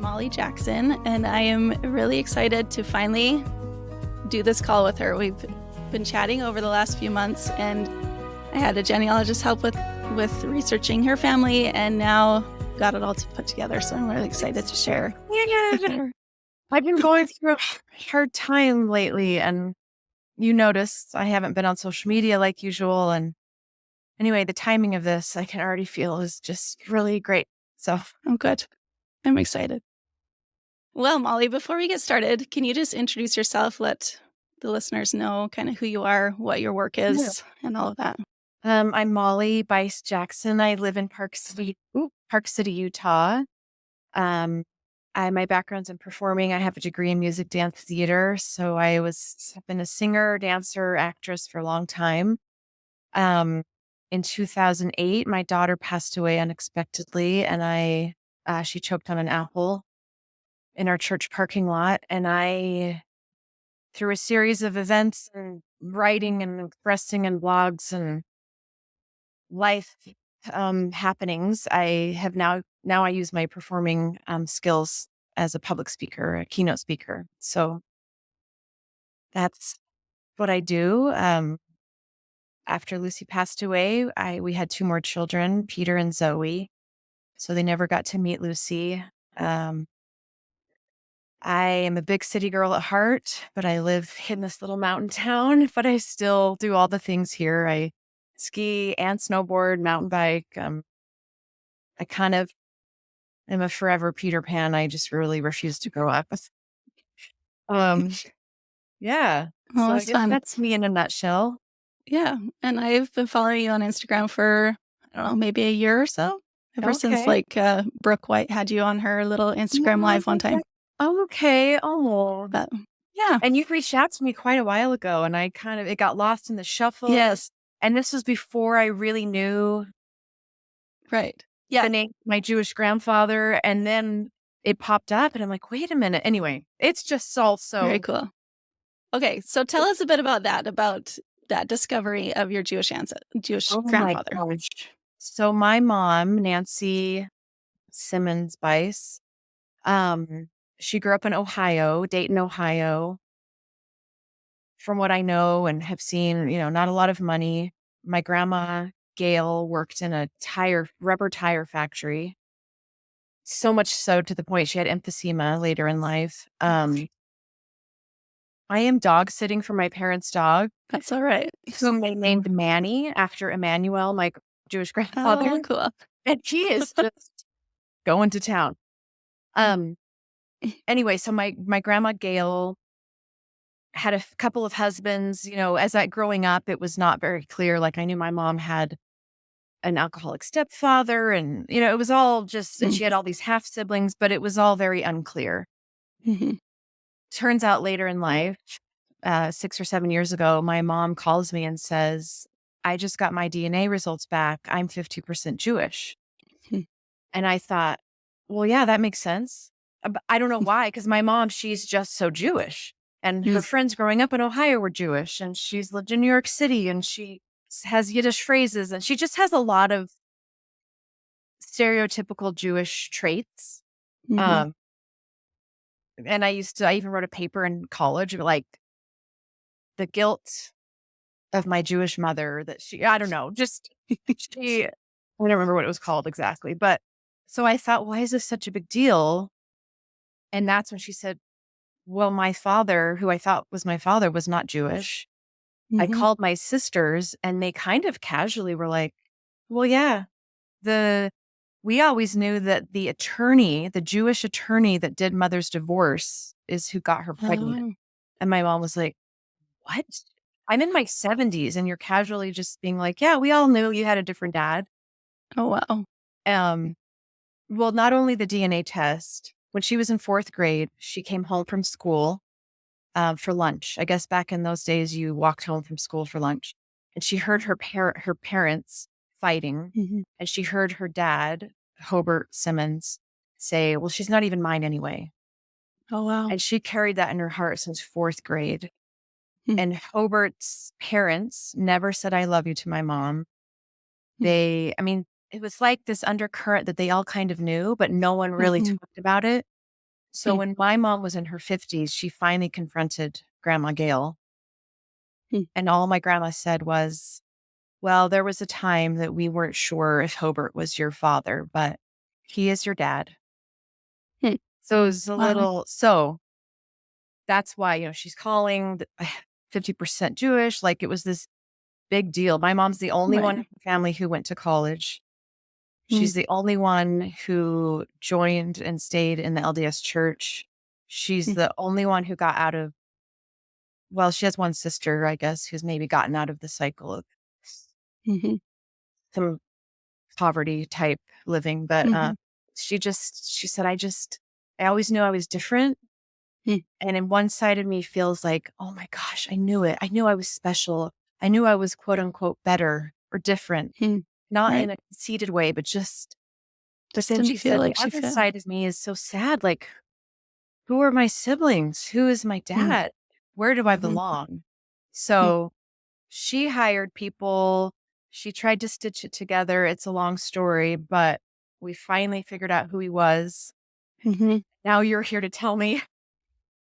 Molly Jackson, and I am really excited to finally do this call with her. We've been chatting over the last few months, and I had a genealogist help with researching her family, and now got it all to put together. So I'm really excited to share. Yeah. I've been going through a hard time lately, and you noticed I haven't been on social media like usual. And anyway, the timing of this I can already feel is just really great. So I'm good. I'm excited. Well, Molly, before we get started, can you just introduce yourself? Let the listeners know kind of who you are, what your work is, and all of that. I'm Molly Bice Jackson. I live in Park City, Utah. My background's in performing. I have a degree in music, dance, theater. So I've been a singer, dancer, actress for a long time. In 2008, my daughter passed away unexpectedly, and she choked on an apple in our church parking lot. And through a series of events and writing and expressing and blogs and life happenings, I have now I use my performing skills as a public speaker, a keynote speaker. So that's what I do. After Lucy passed away, we had two more children, Peter and Zoe. So they never got to meet Lucy. I am a big city girl at heart, but I live in this little mountain town, but I still do all the things here. I ski and snowboard, mountain bike. I kind of am a forever Peter Pan. I just really refuse to grow up. Um, yeah. Oh, So I that's guess fun. that's me in a nutshell. Yeah. And I've been following you on Instagram for, I don't know, maybe a year or so. Ever since Brooke White had you on her little Instagram live one time. Oh, okay. Oh, But yeah. And you reached out to me quite a while ago, and it got lost in the shuffle. Yes. And this was before I really knew Right. Yeah. the name of my Jewish grandfather. And then it popped up, and I'm like, wait a minute. Anyway, it's just all so very cool. Okay. So tell us a bit about that discovery of your Jewish grandfather. My gosh. So my mom, Nancy Simmons Bice, she grew up in Ohio, Dayton, Ohio. From what I know and have seen, not a lot of money. My grandma, Gail, worked in a rubber tire factory. So much so to the point she had emphysema later in life. I am dog sitting for my parents' dog. That's all right. Whom they named Manny after Emanuel, my Jewish grandfather. Oh, cool. And he is just going to town. Anyway, so my grandma, Gail, had a couple of husbands. Growing up, it was not very clear. Like, I knew my mom had an alcoholic stepfather, and, it was all just, and she had all these half siblings, but it was all very unclear. Mm-hmm. Turns out later in life, 6 or 7 years ago, my mom calls me and says, I just got my DNA results back. I'm 50% Jewish. Hmm. And I thought, well, yeah, that makes sense. I don't know why, because my mom, she's just so Jewish. And her friends growing up in Ohio were Jewish, and she's lived in New York City, and she has Yiddish phrases, and she just has a lot of stereotypical Jewish traits. Mm-hmm. And I even wrote a paper in college, like the guilt of my Jewish mother that I don't know, just I don't remember what it was called exactly. But so I thought, why is this such a big deal? And that's when she said, well, my father, who I thought was my father, was not Jewish. Mm-hmm. I called my sisters, and they kind of casually were like, well, yeah, we always knew that the Jewish attorney that did mother's divorce is who got her pregnant. And my mom was like, what? I'm in my 70s, and you're casually just being like, yeah, we all knew you had a different dad. Oh, wow. Well, not only the DNA test, when she was in 4th grade, she came home from school for lunch. I guess back in those days, you walked home from school for lunch, and she heard her parents fighting. Mm-hmm. And she heard her dad, Hobart Simmons, say, well, she's not even mine anyway. Oh, wow. And she carried that in her heart since 4th grade. Mm-hmm. And Hobart's parents never said, I love you to my mom. Mm-hmm. It was like this undercurrent that they all kind of knew, but no one really talked about it. So when my mom was in her 50s, she finally confronted Grandma Gail. And all my grandma said was, well, there was a time that we weren't sure if Hobart was your father, but he is your dad. So it was a Wow. little, so that's why, she's calling 50% Jewish. Like it was this big deal. My mom's the only one in Right. her family who went to college. Mm, She's the only one who joined and stayed in the LDS church. She's mm, the only one who got out of, well, she has one sister, I guess, who's maybe gotten out of the cycle of mhm, some poverty type living. But mhm, she said, I always knew I was different. mm, And in one side of me feels like, oh my gosh, I knew it. I knew I was special. I knew I was quote unquote better or different, mm. not in Right. a conceited way, but Just then didn't she feel said, the like she other fit. side of me is so sad. Like, who are my siblings? Who is my Mm, dad? Where do I mhm, belong? mm, So she hired people. She tried to stitch it together. It's a long story, but we finally figured out who he was. mhm. Now you're here to tell me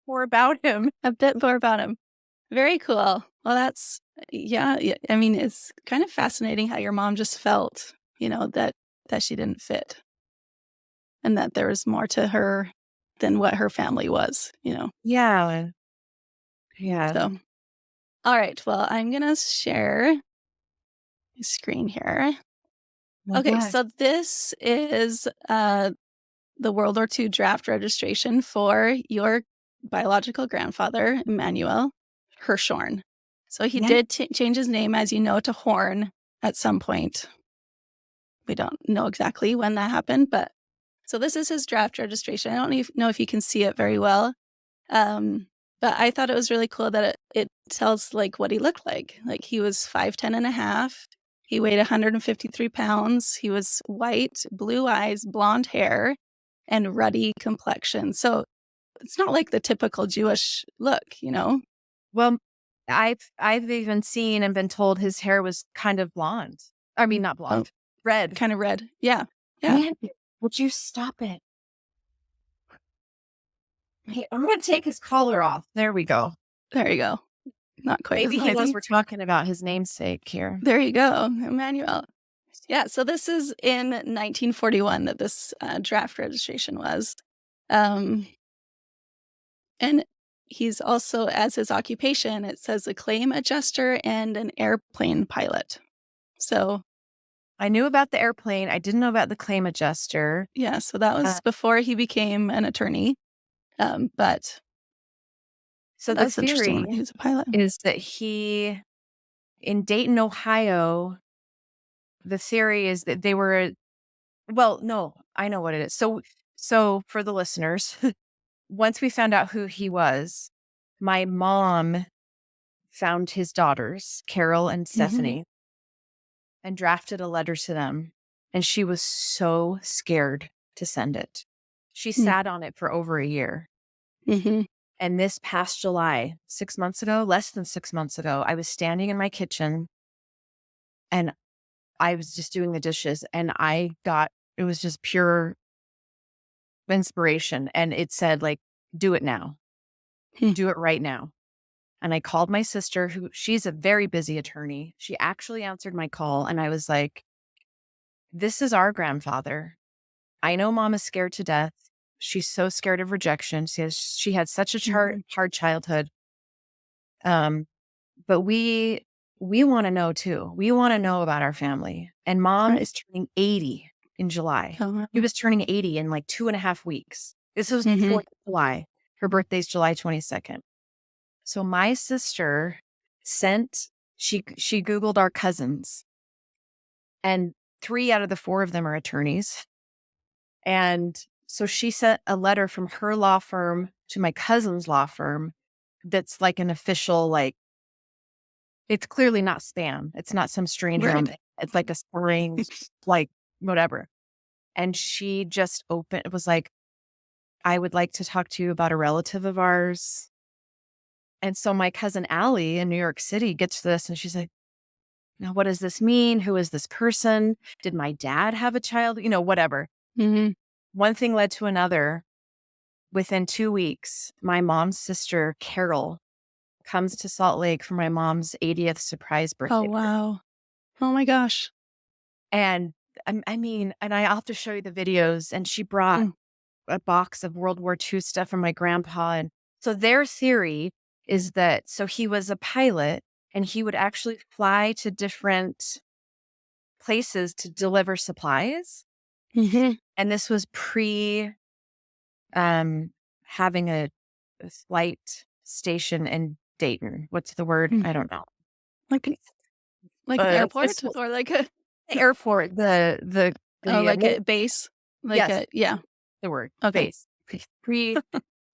more about him. A bit more about him. Very cool. Well, that's yeah. I mean, it's kind of fascinating how your mom just felt, that she didn't fit and that there was more to her than what her family was. Yeah. Yeah. So, all right. Well, I'm gonna share my screen here. My Okay, gosh. so this is the World War II draft registration for your biological grandfather, Emanuel Hirschhorn. So he Yeah. did change his name, as you know, to Horn at some point. We don't know exactly when that happened, but so this is his draft registration. I don't know if you can see it very well, um, but I thought it was really cool that it tells like what he looked like. Like he was 5'10" and a half. He weighed 153 pounds. He was white, blue eyes, blonde hair, and ruddy complexion. So it's not like the typical Jewish look. Well, I've even seen and been told his hair was kind of blonde. I mean, not Oh, blonde, red. kind of red. Yeah. Yeah. Man, would you stop it? Hey, I'm going to take his collar off. There we go. There you go. Not quite as Maybe he knows noisy. we're talking about his namesake here. There you go, Emmanuel. Yeah, so this is in 1941 that this draft registration was. Um, and he's also, as his occupation, it says a claim adjuster and an airplane pilot. So, I knew about the airplane. I didn't know about the claim adjuster. yeah, so that was before he became an attorney. But So the that's interesting that theory he was a pilot. is that in Dayton, Ohio, the theory is that they were, well, no, I know what it is. So for the listeners, once we found out who he was, my mom found his daughters, Carol and Hmm. Stephanie, and drafted a letter to them. And she was so scared to send it. She sat on it for over a year. Hmm. And this past July, 6 months ago, less than 6 months ago, I was standing in my kitchen and I was just doing the dishes and it was just pure inspiration. And it said, like, do it now, do it right now. And I called my sister, she's a very busy attorney. She actually answered my call. And I was like, this is our grandfather. I know mom is scared to death. She's so scared of rejection. She had such a Hmm. hard childhood. But we want to know too. We want to know about our family. And mom Right. is turning 80 in July. Oh, She was turning 80 in like 2.5 weeks. This was hmm. 4th of July. Her birthday's July 22nd. So my sister she Googled our cousins, and 3 out of the 4 of them are attorneys. And so she sent a letter from her law firm to my cousin's law firm that's like an official, like, it's clearly not spam. It's not some stranger Right. it's like a strange, like, whatever. And she just it was like, I would like to talk to you about a relative of ours. And so my cousin Allie in New York City gets this and she's like, now, what does this mean? Who is this person? Did my dad have a child? Whatever. Hmm. One thing led to another. within 2 weeks, my mom's sister, Carol, comes to Salt Lake for my mom's 80th surprise Oh, birthday party. wow. Oh my gosh. And I mean, and I'll have to show you the videos. And she brought Mm. a box of World War II stuff from my grandpa. And so their theory is that so he was a pilot and he would actually fly to different places to deliver supplies. Mhm. And this was pre having a flight station in Dayton. What's the word? Mm. I don't know. Like an like an It's airport or like a the airport, oh, like well, a base? Like yes, a yeah. the word Okay. base. Pre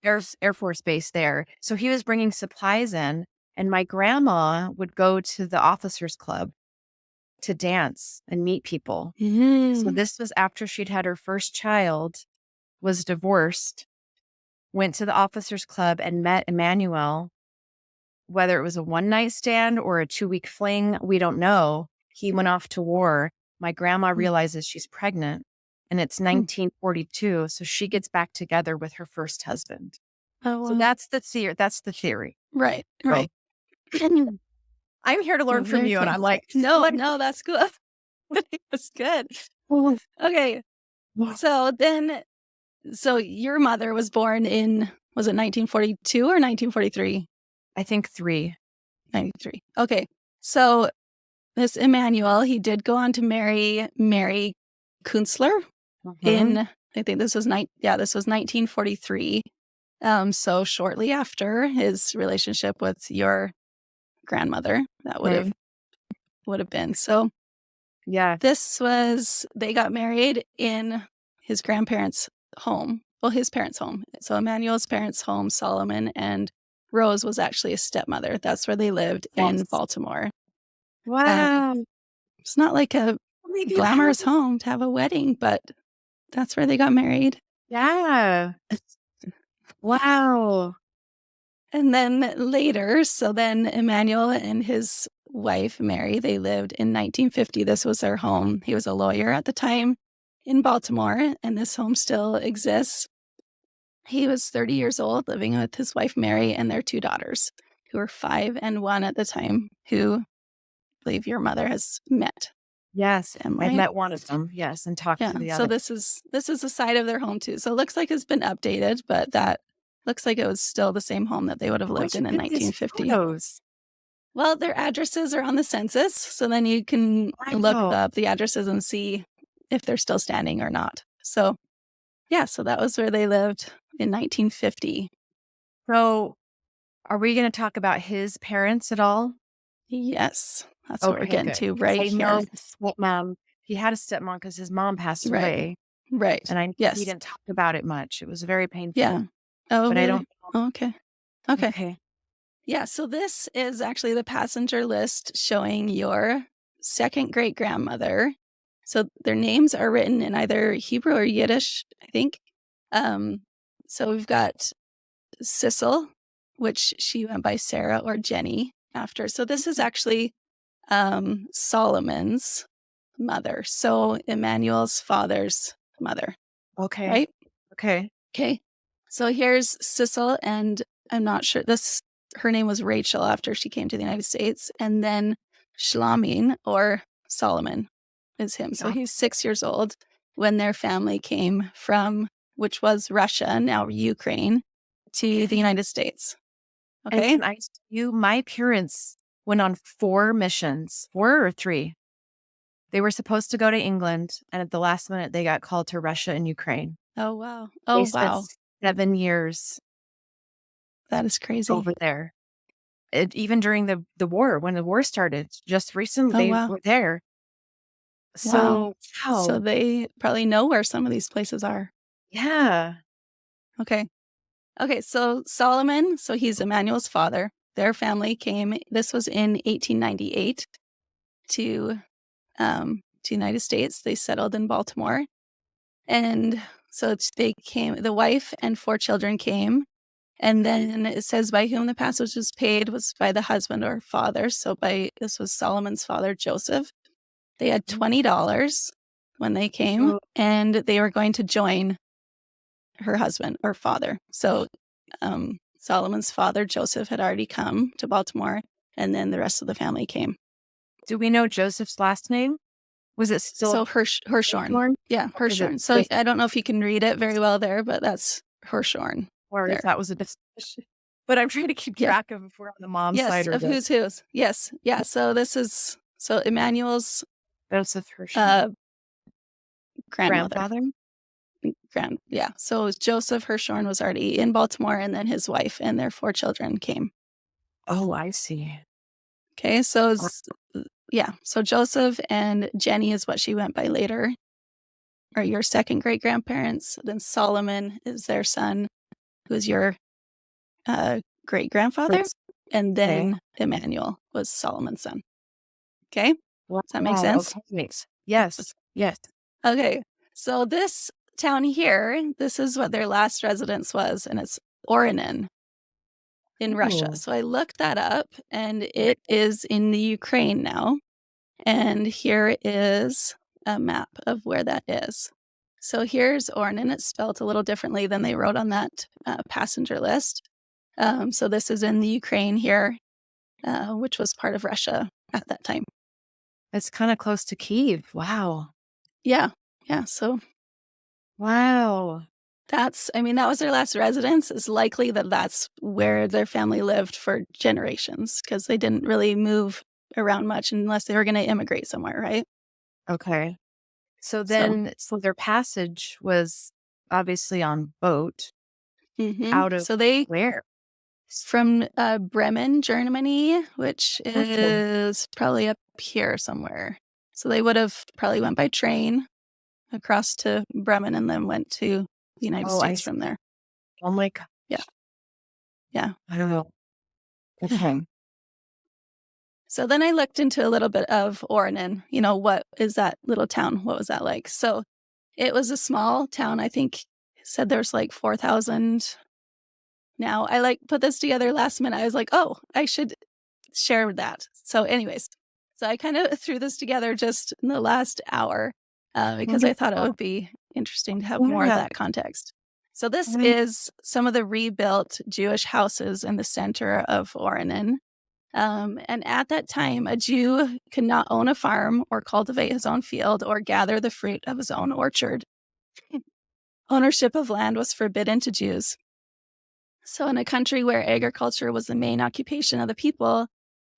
Air Force Base there. So he was bringing supplies in, and my grandma would go to the officers club to dance and meet people. So Mm. this was after she'd had her first child, was divorced, went to the officers club and met Emanuel. Whether it was a one night stand or a 2-week fling, we don't know. He went off to war. My grandma Mm. realizes she's pregnant and it's Mm. 1942. So she gets back together with her first husband. Oh, So wow. that's the theory. That's the theory. Right, So right. I'm here to Well, learn from very you. And cool. I'm like, No, let no, that's good. That's good. Okay. So your mother was born in, was it 1942 or 1943? I think 3. 93. Okay. So this Emmanuel, he did go on to marry Mary Kunstler Mhm. in, I think this was 1943. So shortly after his relationship with your grandmother, that Okay. would have been. So Yeah. they got married in his grandparents' home. Well, his parents' home. So Emmanuel's parents' home, Solomon, and Rose was actually a stepmother. That's where they lived in Yes. Baltimore. Um, Wow. it's not like a Maybe you have. glamorous home to have a wedding, but that's where they got married. Yeah. Wow. And then later, so then Emmanuel and his wife, Mary, they lived in 1950. This was their home. He was a lawyer at the time in Baltimore, and this home still exists. He was 30 years old, living with his wife, Mary, and their 2 daughters, who were 5 and 1 at the time, who I believe your mother has met. Yes. Am I've I? met one of them. Yes. And talked Yeah. to the So other. this is a side of their home too. So it looks like it's been updated, but that looks like it was still the same home that they would have Where'd lived you in get these 1950. photos? Well, their addresses are on the census, so then you can look Wow. up the addresses and see if they're still standing or not. So, yeah, so that was where they lived in 1950. So are we going to talk about his parents at all? Yes, that's what we're Okay, getting good. to 'Cause right I here. know his stepmom, he had a stepmom because his mom passed Right, away. right. And I he Yes. didn't talk about it much. It was very Yeah. painful, Oh, but I really? don't know. Oh, okay. Okay. Okay. Yeah, so this is actually the passenger list showing your second great grandmother. So their names are written in either Hebrew or Yiddish, I think. Um, so we've got Sissel, which she went by Sarah or Jenny after. So this is actually Solomon's mother. So Emmanuel's father's mother, Okay. right? Okay. Okay. So here's Sissel, and I'm not sure her name was Rachel after she came to the United States. And then Shlomin or Solomon is him. So Yeah. he's 6 years old when their family came from, which was Russia, now Ukraine, to the United States. And Okay. can I tell you, my parents went on 4 missions, 4 or 3. They were supposed to go to England, and at the last minute, they got called to Russia and Ukraine. Oh, wow. They Oh, spent wow. 7 years That is crazy. over there. Even during the war, when the war started, just recently, Oh, they wow. were there. Wow. So, So wow. they probably know where some of these places are. Yeah. Okay. Okay, so Solomon, so he's Emmanuel's father. Their family came, this was in 1898 to United States. They settled in Baltimore. And so they came, the wife and 4 children came. And then it says by whom the passage was paid was by the husband or father. So this was Solomon's father, Joseph. They had $20 when they came, Oh, and they were going to join her husband or father. So Solomon's father, Joseph, had already come to Baltimore, and then the rest of the family came. Do we know Joseph's last name? Was it still So Hirschhorn? Hirschhorn? Yeah, Or is it Hirschhorn. So I don't know if you can read it very well there, but that's Hirschhorn. or if There. that was a discussion? But I'm trying to keep Yeah. track of if we're on the mom's Yes, side or of the who's. Yes. Yeah. So this is Emanuel's Joseph Hirschhorn uh, grandmother. grandfather. Yeah. So Joseph Hirschhorn was already in Baltimore, and then his wife and their 4 children came. Oh, I see. Okay. So yeah. So Joseph and Jenny is what she went by later, are your second great grandparents. Then Solomon is their son, who's your great grandfather. And then Emanuel was Solomon's son. Okay. Wow. Does that make sense? Okay. Yes. Yes. Okay. So this town here, this is what their last residence was, and it's Orinin in Russia. Ooh. So I looked that up, and it is in the Ukraine now. And here is a map of where that is. So here's Ornin. It's spelled a little differently than they wrote on that passenger list. So this is in the Ukraine here, which was part of Russia at that time. It's kind of close to Kyiv. Wow. Yeah. Yeah. So Wow. that was their last residence. It's likely that that's where their family lived for generations, because they didn't really move around much unless they were going to immigrate somewhere, right? Okay. So then, so their passage was obviously on boat out of So they where? from Bremen, Germany, which is probably up here somewhere. So they would have probably went by train across to Bremen and then went to the United States from there. Oh my God. Yeah. Yeah. I don't know. Okay. So then I looked into a little bit of Orinin. What is that little town? What was that like? So it was a small town. I think it said there's like 4,000. Now I put this together last minute. I was like, oh, I should share that. So anyways, so I kind of threw this together just in the last hour because I thought it would be interesting to have more of that context. So this is some of the rebuilt Jewish houses in the center of Orinin. And at that time, a Jew could not own a farm or cultivate his own field or gather the fruit of his own orchard. Ownership of land was forbidden to Jews. So in a country where agriculture was the main occupation of the people,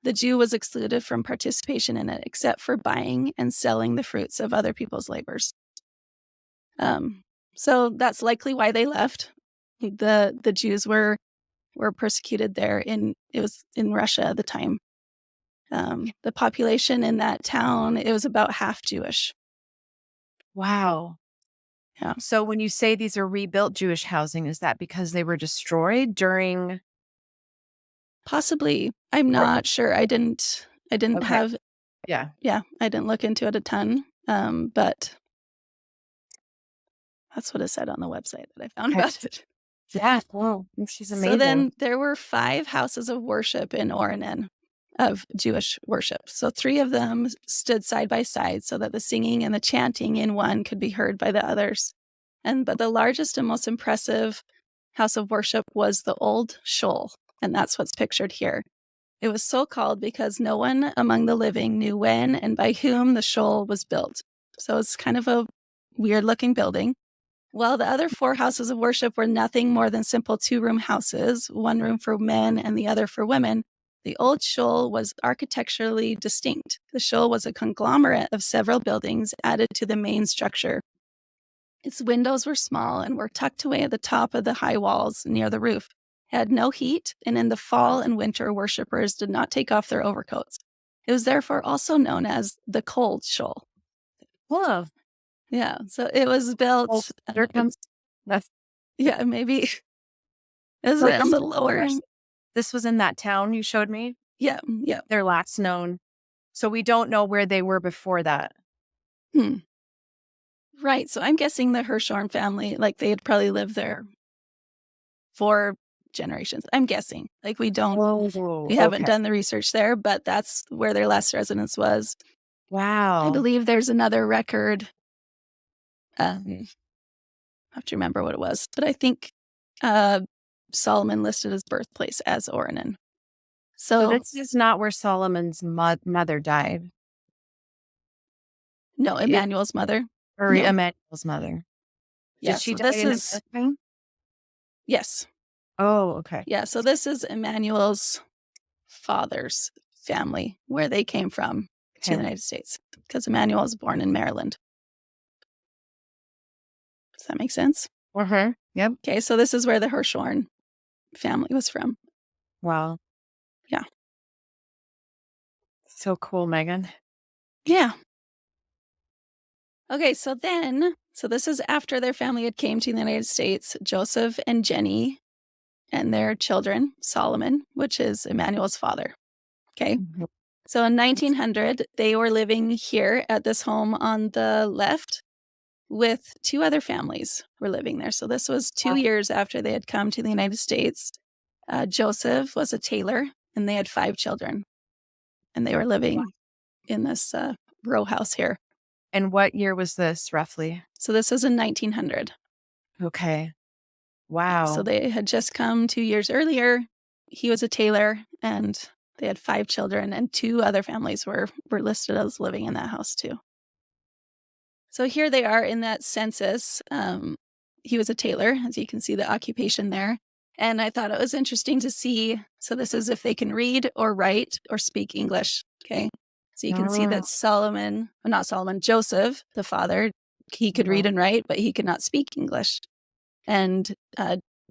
the Jew was excluded from participation in it, except for buying and selling the fruits of other people's labors. So that's likely why they left. The Jews were persecuted there. It was in Russia at the time. The population in that town, it was about half Jewish. Wow. Yeah. So when you say these are rebuilt Jewish housing, is that because they were destroyed during? Possibly. I'm not sure. I didn't have. Yeah. Yeah. I didn't look into it a ton. But that's what it said on the website that I found about it. Yeah. Oh, she's amazing. So then there were 5 houses of worship in Orinin of Jewish worship. So 3 of them stood side by side so that the singing and the chanting in one could be heard by the others. But the largest and most impressive house of worship was the Old Shoal, and that's what's pictured here. It was so called because no one among the living knew when and by whom the shoal was built. So it's kind of a weird-looking building. While the other 4 houses of worship were nothing more than simple 2-room houses, one room for men and the other for women, the Old Shoal was architecturally distinct. The shoal was a conglomerate of several buildings added to the main structure. Its windows were small and were tucked away at the top of the high walls near the roof. It had no heat, and in the fall and winter, worshippers did not take off their overcoats. It was therefore also known as the Cold Shoal. Whoa. Yeah, so it was built. Here comes. Yeah, maybe. It was on the lower. This was in that town you showed me? Yeah, yeah. Their last known. So we don't know where they were before that. Right. So I'm guessing the Hirschhorn family, they had probably lived there for generations. I'm guessing. We haven't done the research there, but that's where their last residence was. Wow. I believe there's another record. I'm have to remember what it was, but I think Solomon listed his birthplace as Ornan. So So this is not where Solomon's mother died. no, Emmanuel's mother. Or No. Emanuel's mother. Did Yeah, she so die this in a is, birthing? yes. Oh, okay. Yeah, so this is Emmanuel's father's family, where they came from to the Okay. United States, because Emmanuel was born in Maryland. Does that make sense? Yep. Okay, so this is where the Hirschhorn family was from. Wow. Yeah. So cool, Megan. Yeah. Okay, so this is after their family had came to the United States, Joseph and Jenny and their children, Solomon, which is Emmanuel's father. Okay. Mhm. So in 1900, they were living here at this home on the left with two other families were living there. So this was 2 years after they had come to the United States. Joseph was a tailor and they had 5 children and they were living in this row house here. And what year was this roughly? So this was in 1900. Okay. Yeah, so Wow. they had just come 2 years earlier. He was a tailor and they had 5 children and 2 other families were listed as living in that house too. So here they are in that census. He was a tailor, as you can see the occupation there. And I thought it was interesting to see. So this is if they can read or write or speak English. Okay. So you can see that Joseph, the father, he could read and write, but he could not speak English. And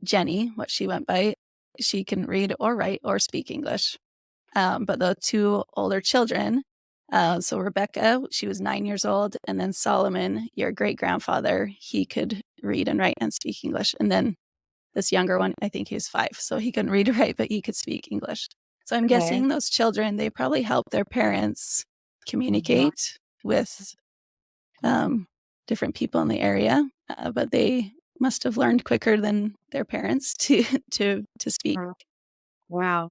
Jenny, what she went by, she can read or write or speak English. But the 2 older children, so Rebecca, she was 9 years old, and then Solomon, your great grandfather, he could read and write and speak English. And then this younger one, I think he was 5, so he couldn't read or write, but he could speak English. So I'm guessing those children, they probably helped their parents communicate with different people in the area, but they must have learned quicker than their parents to speak. Wow.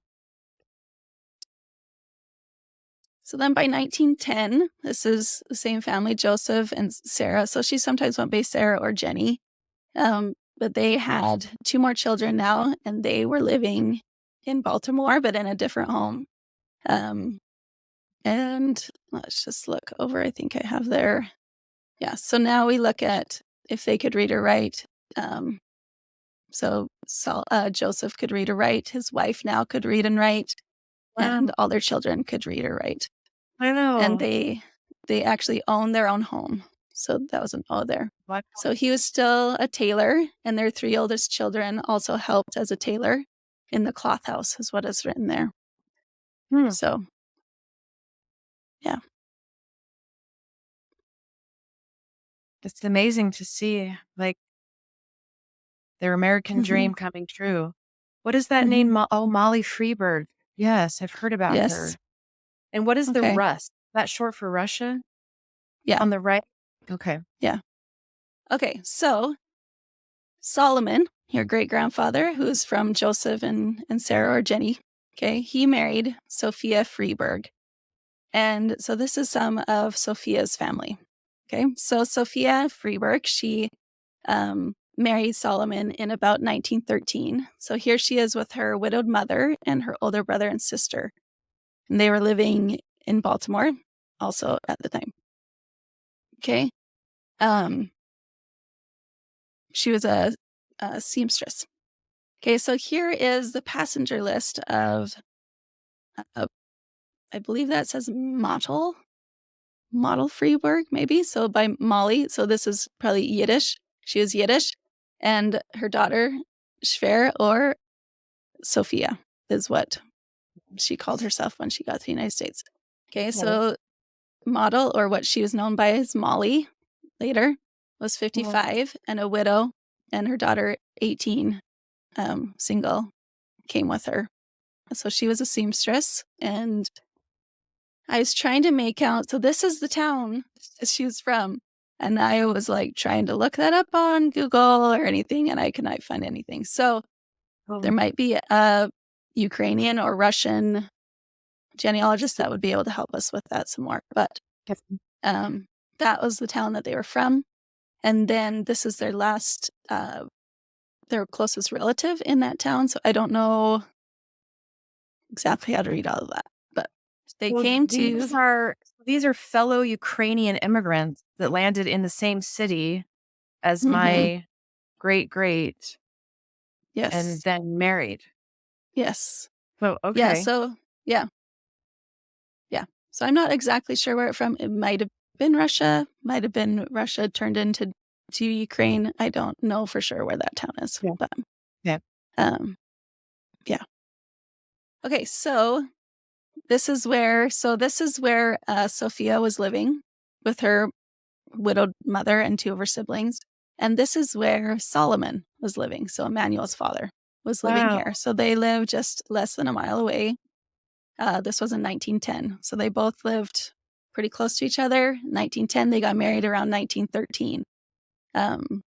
So then by 1910, this is the same family, Joseph and Sarah. So she sometimes went by Sarah or Jenny. But they had 2 more children now, and they were living in Baltimore, but in a different home. And let's just look over. I think I have their, yeah. So now we look at if they could read or write. Joseph could read or write. His wife now could read and write, and all their children could read or write. I know. And they actually own their own home. So that was an O there. What? So he was still a tailor, and their 3 oldest children also helped as a tailor in the cloth house, is what is written there. So, yeah. It's amazing to see, like, their American dream coming true. What is that name? Molly Freeberg. Yes, I've heard about her. Yes. And what is the Okay. Rus? That short for Russia? Yeah. On the right? Okay. Yeah. Okay. So Solomon, your great grandfather, who's from Joseph and Sarah or Jenny, okay, he married Sophia Freeberg. And so this is some of Sophia's family. Okay. So Sophia Freeberg, she married Solomon in about 1913. So here she is with her widowed mother and her older brother and sister. And they were living in Baltimore also at the time. Okay. She was a seamstress. Okay, so here is the passenger list of I believe that says Model Freeburg, maybe. So by Molly. So this is probably Yiddish. She is Yiddish. And her daughter, Schwer or Sophia, is what she called herself when she got to the United States. Okay, so Model, or what she was known by as Molly later, was 55 and a widow, and her daughter, 18, single, came with her. So she was a seamstress, and I was trying to make out. So this is the town she was from, and I was like trying to look that up on Google or anything, and I could not find anything. So there might be a Ukrainian or Russian genealogist that would be able to help us with that some more. But that was the town that they were from. And then this is their last, their closest relative in that town. So I don't know exactly how to read all of that, but they Well, came to, these are fellow Ukrainian immigrants that landed in the same city as Mhm. my great great and Yes, then married. yes. So, Yeah, okay. so yeah, yeah. So I'm not exactly sure where it's from. It might have been Russia, might have been Russia turned into to Ukraine. I don't know for sure where that town is, Yeah. but Yeah. um, yeah. Okay, so this is where Sophia was living with her widowed mother and two of her siblings, and this is where Solomon was living. So Emmanuel's father was living Wow. here. So they lived just less than a mile away. This was in 1910. So they both lived pretty close to each other. 1910, they got married around 1913. Um,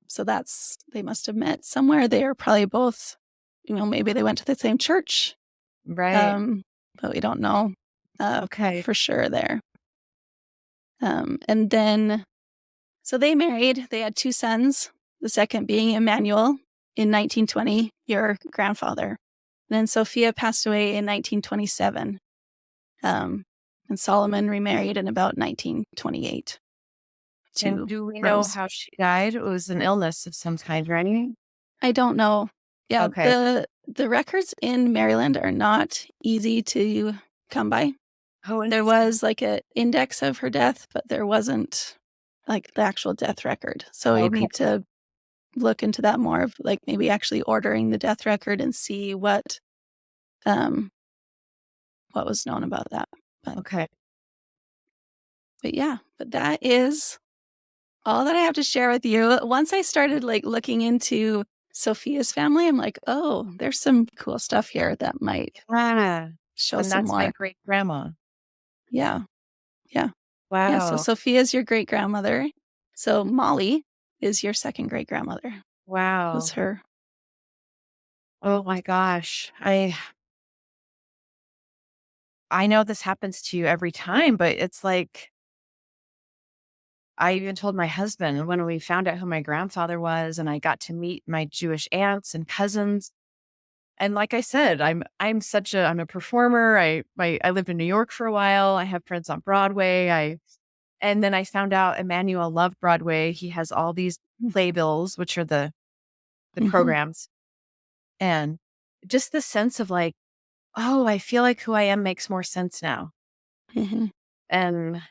so they must have met somewhere. They are probably both, maybe they went to the same church, Right. um, but we don't know Okay. for sure there. And then, so they married. They had two sons, the second being Emmanuel in 1920, your grandfather. Then Sophia passed away in 1927. Um, and Solomon remarried in about 1928 And to do we know Rose. how she died? It was an illness of some kind, right? I don't know. Yeah, Okay. the records in Maryland are not easy to come by. Oh, There interesting. was like an index of her death, but there wasn't like the actual death record. So you Okay. need to look into that more of like maybe actually ordering the death record and see um what was known about that. But Okay. yeah, but that is all that I have to share with you. Once I started like looking into Sophia's family, I'm like, oh, there's some cool stuff here that might Ah, show and some that's my more. great grandma. Yeah. Yeah. Yeah. So Wow. Sophia's your great grandmother. So Molly is your second great grandmother. Was Wow. her. Oh my gosh. I know this happens to you every time, but it's like I even told my husband when we found out who my grandfather was and I got to meet my Jewish aunts and cousins. And like I said, I'm a performer. I lived in New York for a while. I have friends on Broadway. And then I found out Emmanuel loved Broadway. He has all these playbills, which are the Mm-hmm. programs. And just the sense of like, oh, I feel like who I am makes more sense now. Mm-hmm. And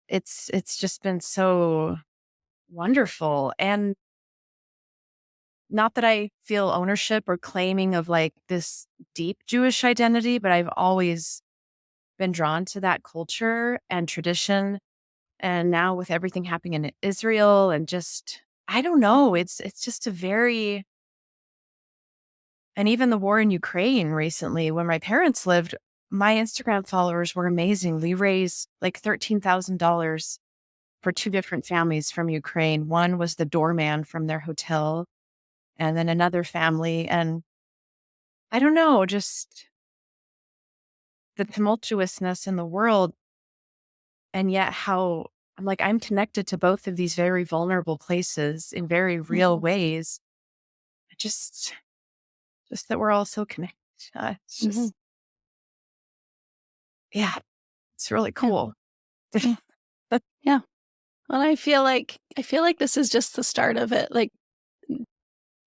it's just been so wonderful. And not that I feel ownership or claiming of like this deep Jewish identity, but I've always been drawn to that culture and tradition. And now with everything happening in Israel and just I don't know, it's just a very and even the war in Ukraine recently when my parents lived, my Instagram followers were amazing. We raised like $13,000 for two different families from Ukraine. One was the doorman from their hotel and then another family and I don't know, just the tumultuousness in the world and yet how I'm connected to both of these very vulnerable places in very real Mm-hmm. ways. Just that we're all so connected. It's Mm-hmm. just yeah, it's really Yeah. cool. Yeah. Yeah. Well, I feel like this is just the start of it. Like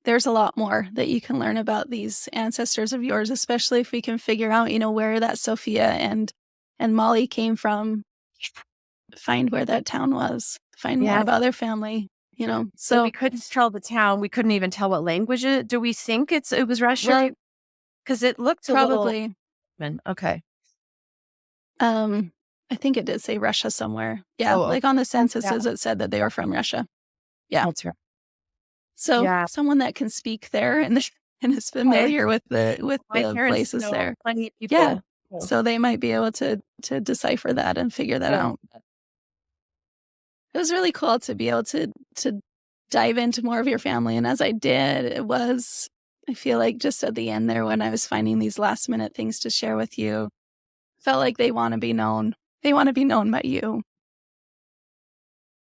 there's a lot more that you can learn about these ancestors of yours, especially if we can figure out, where that Sophia and Molly came from, find where that town was, find more Yeah. about their family, And we So, couldn't tell the town. We couldn't even tell what language do we think it was Russia? well, Because it looked a little probably, okay. um, I think it did say Russia somewhere. Yeah, Oh, like okay. on the Yeah. censuses, it said that they were from Russia. Yeah. That's right. So Yeah. someone that can speak there and and is Okay. familiar with My the parents places know there. plenty of Yeah. people. So, So they might be able to decipher that and figure that yeah. out. It was really cool to be able to dive into more of your family, and as I did, I feel like just at the end there when I was finding these last minute things to share with you, felt like they wanna be known. They wanna be known by you.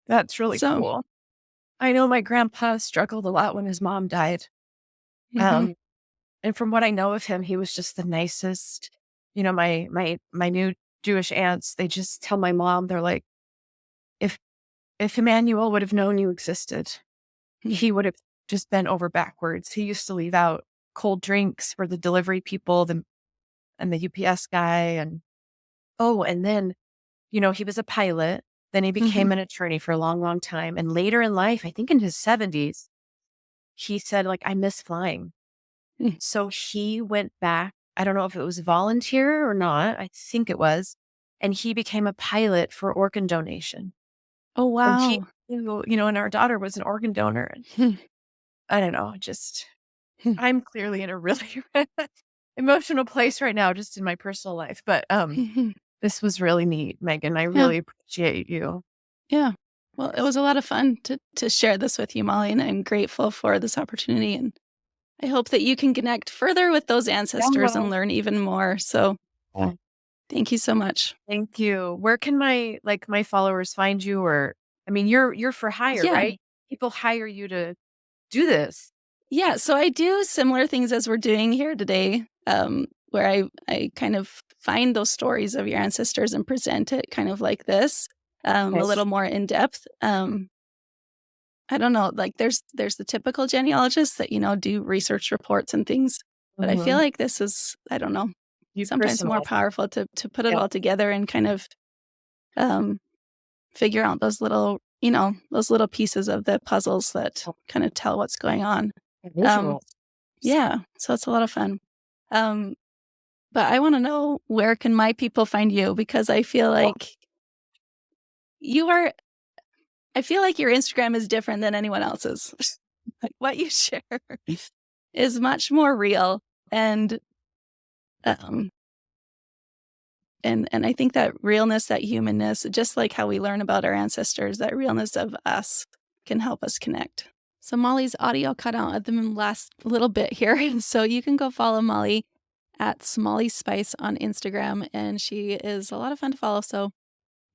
That's really So, cool. I know my grandpa struggled a lot when his mom died. mhm, Um, and from what I know of him, he was just the nicest. My new Jewish aunts, they just tell my mom, they're like, if Emmanuel would have known you existed, mm, he would have just bent over backwards. He used to leave out cold drinks for the delivery people, and the UPS guy, and then, he was a pilot. Then he mhm, became an attorney for a long, long time. And later in life, I think in his 70s, he said, like, I miss flying. mm. So he went back. I don't know if it was volunteer or not. I think it was. And he became a pilot for organ donation. Oh, And he, wow. and our daughter was an organ donor. And Hmm, I don't know, just, hmm, I'm clearly in a really emotional place right now, just in my personal life. But hmm. this was really neat, Megan. I Yeah, really appreciate you. yeah. Well, it was a lot of fun to share this with you, Molly, and I'm grateful for this opportunity, and I hope that you can connect further with those ancestors and Yeah. learn even more. So, Yeah. thank you so much. Thank you. Where can my followers find you? Or, I mean, you're for hire, Yeah. right? People hire you to do this. Yeah, so I do similar things as we're doing here today, where I kind of find those stories of your ancestors and present it kind of like this, a Okay. little more in depth. I don't know, like there's the typical genealogists that do research reports and things, but I feel Mhm. like this is, I don't know, You sometimes more personal. powerful to put it Yeah. all together and kind of um, figure out those little pieces of the puzzles that kind of tell what's going on. Um, Visual. yeah, so it's a lot of fun. Um, but I want to know, where can my people find you? Because you are, I feel like your Instagram is different than anyone else's. Like what you share is much more real, and um and I think that realness, that humanness, just like how we learn about our ancestors, that realness of us can help us connect. So Molly's audio cut out at the last little bit here. So you can go follow Molly at Smalley Spice on Instagram, and she is a lot of fun to follow. So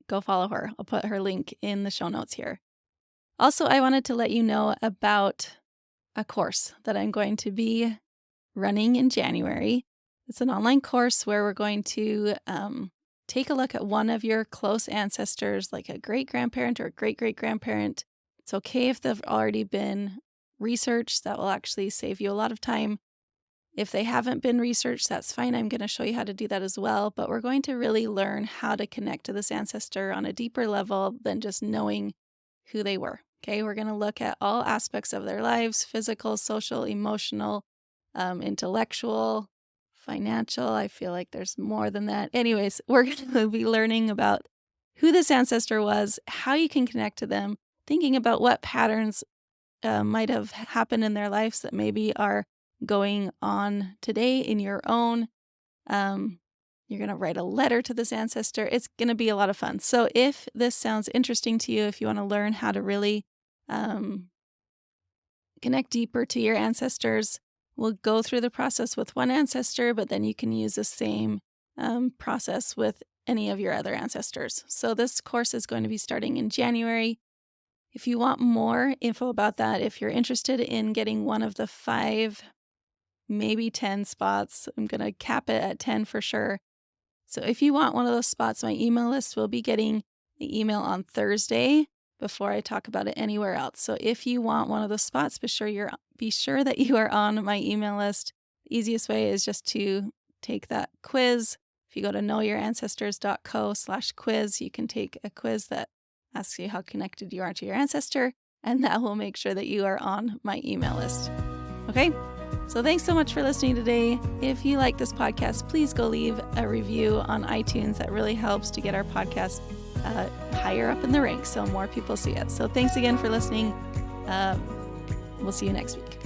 go follow her. I'll put her link in the show notes here. Also, I wanted to let you know about a course that I'm going to be running in January. It's an online course where we're going to take a look at one of your close ancestors, like a great grandparent or a great great grandparent. It's okay if they've already been researched, that will actually save you a lot of time. If they haven't been researched, that's fine. I'm going to show you how to do that as well. But we're going to really learn how to connect to this ancestor on a deeper level than just knowing who they were. Okay, we're going to look at all aspects of their lives: physical, social, emotional, intellectual, financial. I feel like there's more than that. Anyways, we're going to be learning about who this ancestor was, how you can connect to them, thinking about what patterns might have happened in their lives that maybe are going on today in your own. Um, you're going to write a letter to this ancestor. It's going to be a lot of fun. So, if this sounds interesting to you, if you want to learn how to really um, connect deeper to your ancestors, we'll go through the process with one ancestor, but then you can use the same process with any of your other ancestors. So, this course is going to be starting in January. If you want more info about that, if you're interested in getting one of the 5, maybe 10 spots, I'm going to cap it at 10 for sure. So if you want one of those spots, my email list will be getting the email on Thursday before I talk about it anywhere else. So if you want one of those spots, be sure that you are on my email list. The easiest way is just to take that quiz. If you go to knowyourancestors.co/quiz, you can take a quiz that asks you how connected you are to your ancestor, and that will make sure that you are on my email list. Okay? So thanks so much for listening today. If you like this podcast, please go leave a review on iTunes. That really helps to get our podcast higher up in the ranks so more people see it. So thanks again for listening. We'll see you next week.